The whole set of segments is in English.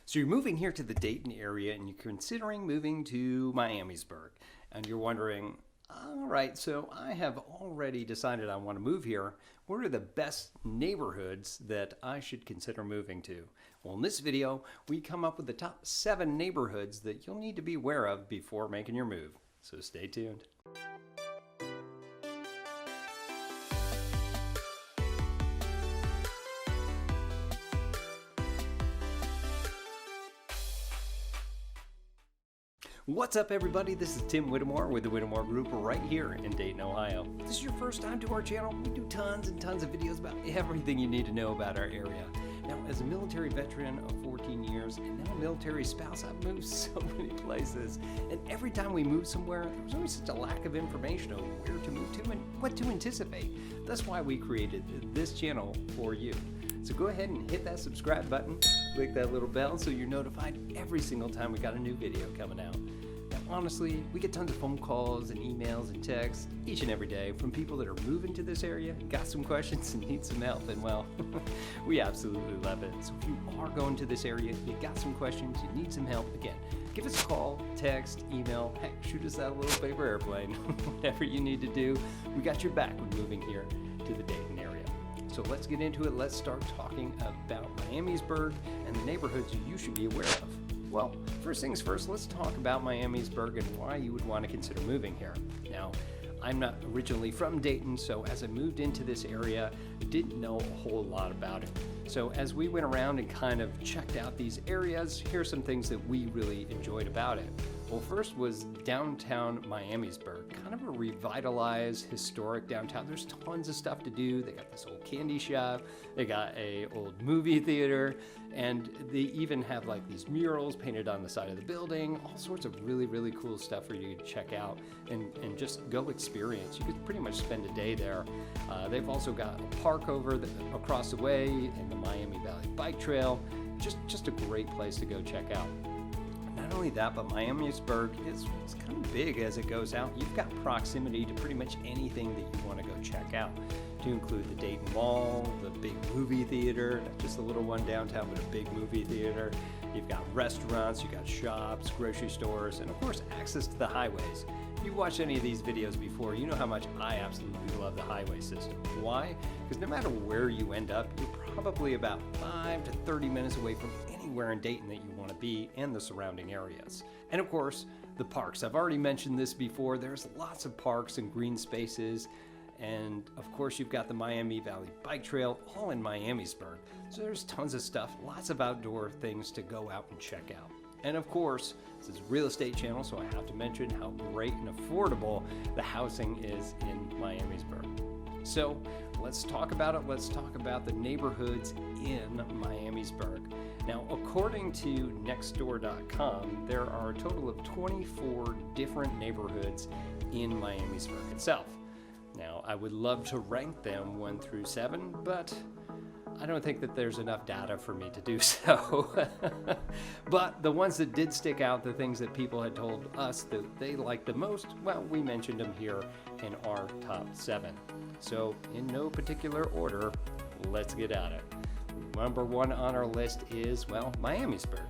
So you're moving here to the Dayton area and you're considering moving to Miamisburg. And you're wondering, all right, so I have already decided I want to move here. What are the best neighborhoods that I should consider moving to? Well, in this video, we come up with the top 7 neighborhoods that you'll need to be aware of before making your move. So stay tuned. What's up, everybody? This is Tim Whittemore with the Whittemore Group right here in Dayton, Ohio. If this is your first time to our channel, we do tons and tons of videos about everything you need to know about our area. Now, as a military veteran of 14 years and now a military spouse, I've moved so many places. And every time we move somewhere, there's always such a lack of information on where to move to and what to anticipate. That's why we created this channel for you. So go ahead and hit that subscribe button, click that little bell so you're notified every single time we got a new video coming out. Now, honestly, we get tons of phone calls and emails and texts each and every day from people that are moving to this area, got some questions and need some help, and well, we absolutely love it. So if you are going to this area, you got some questions, you need some help, again, give us a call, text, email, heck, shoot us that little paper airplane, whatever you need to do. We got your back when moving here to the Dayton area. So let's get into it. Let's start talking about Miamisburg and the neighborhoods you should be aware of. Well, first things first, let's talk about Miamisburg and why you would want to consider moving here. Now, I'm not originally from Dayton, so as I moved into this area, I didn't know a whole lot about it. So as we went around and kind of checked out these areas, here's some things that we really enjoyed about it. Well, first was downtown Miamisburg, kind of a revitalized, historic downtown. There's tons of stuff to do. They got this old candy shop, they got a old movie theater, and they even have like these murals painted on the side of the building, all sorts of really, really cool stuff for you to check out and just go experience. You could pretty much spend a day there. They've also got a park across the way and the Miami Valley Bike Trail. Just a great place to go check out. Not only that, but Miamisburg is kind of big as it goes out. You've got proximity to pretty much anything that you want to go check out, to include the Dayton Mall, the big movie theater, not just a little one downtown, but a big movie theater. You've got restaurants, you've got shops, grocery stores, and of course, access to the highways. If you've watched any of these videos before, you know how much I absolutely love the highway system. Why? Because no matter where you end up, you're probably about 5 to 30 minutes away from anywhere in Dayton that you want to be and the surrounding areas. And of course, the parks. I've already mentioned this before. There's lots of parks and green spaces. And of course, you've got the Miami Valley Bike Trail, all in Miamisburg. So there's tons of stuff, lots of outdoor things to go out and check out. And of course, this is a real estate channel, so I have to mention how great and affordable the housing is in Miamisburg. So let's talk about it. Let's talk about the neighborhoods in Miamisburg. Now, according to nextdoor.com, there are a total of 24 different neighborhoods in Miamisburg itself. Now, I would love to rank them 1 through 7, but I don't think that there's enough data for me to do so. But the ones that did stick out, the things that people had told us that they liked the most, well, we mentioned them here in our top 7. So in no particular order, let's get at it. Number 1 on our list is, well, Miamisburg.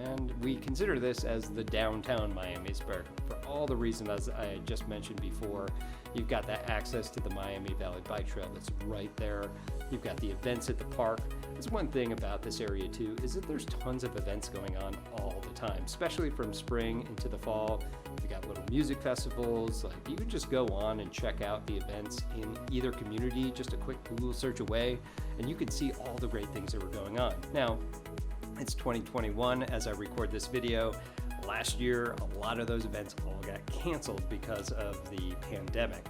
And we consider this as the downtown Miamisburg for all the reasons I just mentioned before. You've got that access to the Miami Valley Bike Trail that's right there. You've got the events at the park. There's one thing about this area too, is that there's tons of events going on all the time, especially from spring into the fall. You've got little music festivals. Like, you can just go on and check out the events in either community, just a quick Google search away, and you can see all the great things that were going on. Now, it's 2021 as I record this video. Last year, a lot of those events all got canceled because of the pandemic.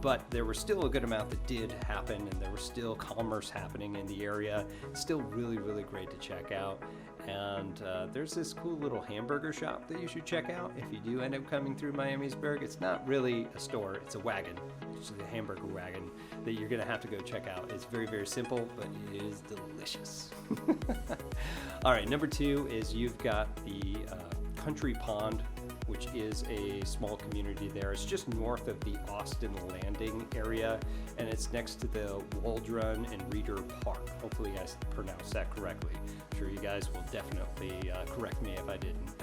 But there was still a good amount that did happen, and there was still commerce happening in the area. Still really, really great to check out. And there's this cool little hamburger shop that you should check out if you do end up coming through Miamisburg. It's not really a store, it's a wagon. It's a hamburger wagon that you're gonna have to go check out. It's very, very simple, but it is delicious. All right, number 2 is you've got the Country Pond which is a small community there. It's just north of the Austin Landing area, and it's next to the Waldron and Reeder Park. Hopefully I pronounced that correctly. I'm sure you guys will definitely correct me if I didn't.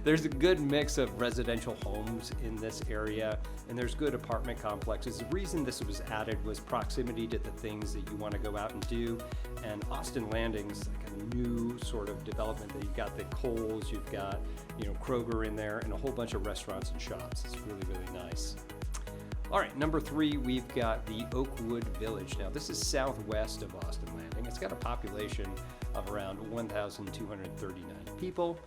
There's a good mix of residential homes in this area, and there's good apartment complexes. The reason this was added was proximity to the things that you want to go out and do, and Austin Landing's like a new sort of development that you've got the Kohl's, you've got, you know, Kroger in there, and a whole bunch of restaurants and shops. It's really, really nice. All right, number 3, we've got the Oakwood Village. Now, this is southwest of Austin Landing. It's got a population of around 1,239 people.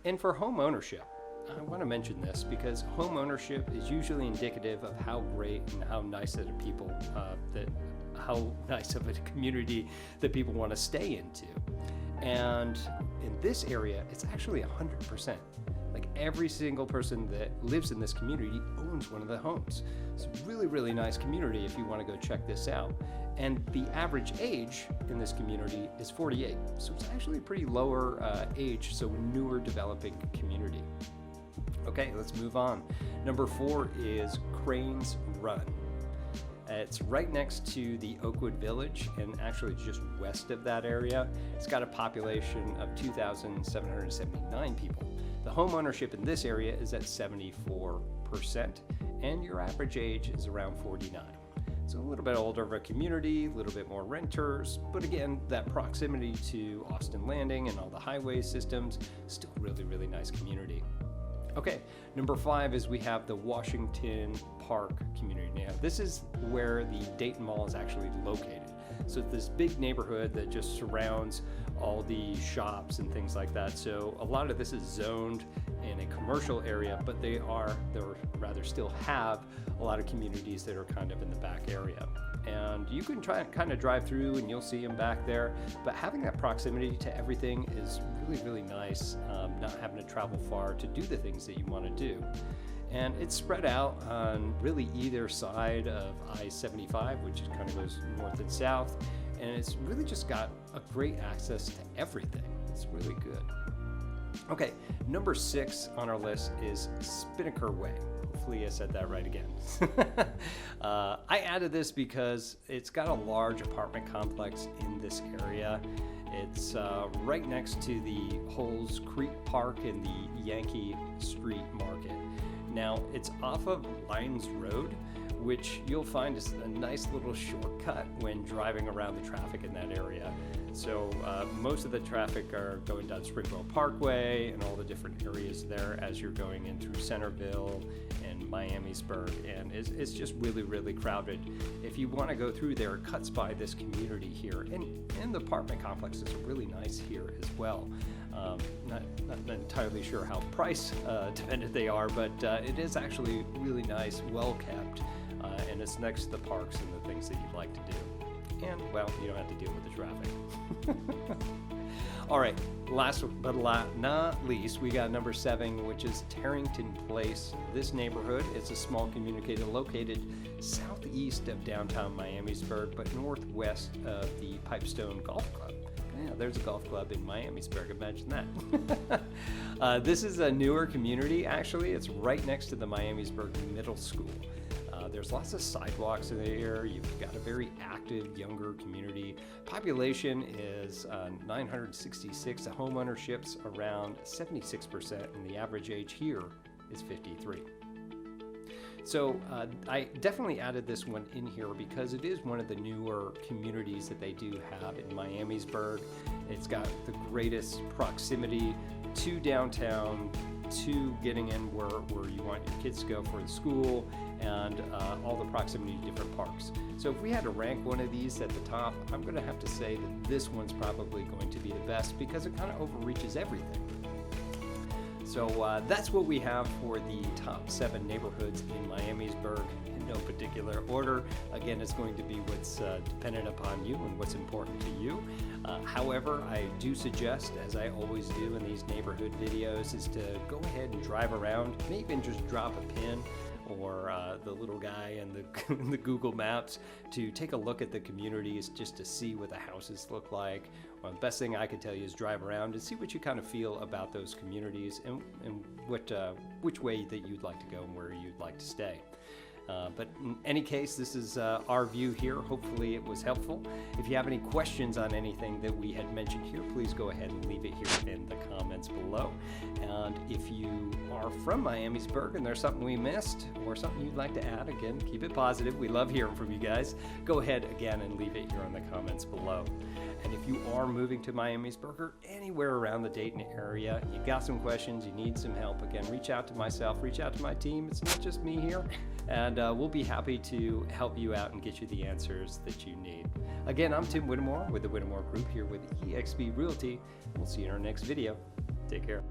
And for home ownership, I want to mention this because home ownership is usually indicative of how great and how nice of a community that people want to stay into. And in this area, it's actually 100%. Like every single person that lives in this community owns one of the homes. It's a really, really nice community if you want to go check this out. And the average age in this community is 48. So it's actually a pretty lower age, so newer developing community. Okay, let's move on. Number 4 is Cranes Run. It's right next to the Oakwood Village and actually just west of that area. It's got a population of 2,779 people. The home ownership in this area is at 74%, and your average age is around 49. So a little bit older of a community, a little bit more renters, but again, that proximity to Austin Landing and all the highway systems, still really, really nice community. Okay, number 5 is we have the Washington Park community. Now, this is where the Dayton Mall is actually located. So it's this big neighborhood that just surrounds all the shops and things like that. So a lot of this is zoned in a commercial area, but they still have a lot of communities that are kind of in the back area. And you can kind of drive through and you'll see them back there, but having that proximity to everything is really, really nice, not having to travel far to do the things that you want to do. And it's spread out on really either side of I-75, which kind of goes north and south, and it's really just got a great access to everything. It's really good. Okay, number 6 on our list is Spinnaker Way. Hopefully I said that right again. I added this because it's got a large apartment complex in this area. It's right next to the Holes Creek Park and the Yankee Street Market. Now, it's off of Lyons Road, which you'll find is a nice little shortcut when driving around the traffic in that area. So most of the traffic are going down Springville Parkway and all the different areas there as you're going in through Centerville and Miamisburg, and it's just really, really crowded. If you want to go through there, it cuts by this community here, and the apartment complexes are really nice here as well. Not entirely sure how price dependent they are, but it is actually really nice, well kept, and it's next to the parks and the things that you'd like to do. And, well, you don't have to deal with the traffic. All right, last but not least, we got number 7, which is Tarrington Place. This neighborhood is a small community located southeast of downtown Miamisburg, but northwest of the Pipestone Golf Club. Yeah, there's a golf club in Miamisburg, imagine that. This is a newer community, actually. It's right next to the Miamisburg Middle School. There's lots of sidewalks in the area. You've got a very active, younger community. Population is 966. The home ownership's around 76%, and the average age here is 53. So I definitely added this one in here because it is one of the newer communities that they do have in Miamisburg. It's got the greatest proximity to downtown, to getting in where you want your kids to go for the school, and all the proximity to different parks. So if we had to rank one of these at the top, I'm going to have to say that this one's probably going to be the best because it kind of overreaches everything. So that's what we have for the top 7 neighborhoods in Miamisburg in no particular order. Again, it's going to be what's dependent upon you and what's important to you. However, I do suggest, as I always do in these neighborhood videos, is to go ahead and drive around, maybe even just drop a pin or the little guy and the Google Maps to take a look at the communities just to see what the houses look like. Well, the best thing I could tell you is drive around and see what you kind of feel about those communities and which way that you'd like to go and where you'd like to stay. But in any case, this is our view here. Hopefully it was helpful. If you have any questions on anything that we had mentioned here, please go ahead and leave it here in the comments below. And if you are from Miamisburg and there's something we missed or something you'd like to add, again, keep it positive. We love hearing from you guys. Go ahead again and leave it here in the comments below. And if you are moving to Miamisburg or anywhere around the Dayton area, you got some questions, you need some help, again, reach out to myself, reach out to my team. It's not just me here. And we'll be happy to help you out and get you the answers that you need. Again, I'm Tim Whittemore with the Whittemore Group here with eXp Realty. We'll see you in our next video. Take care.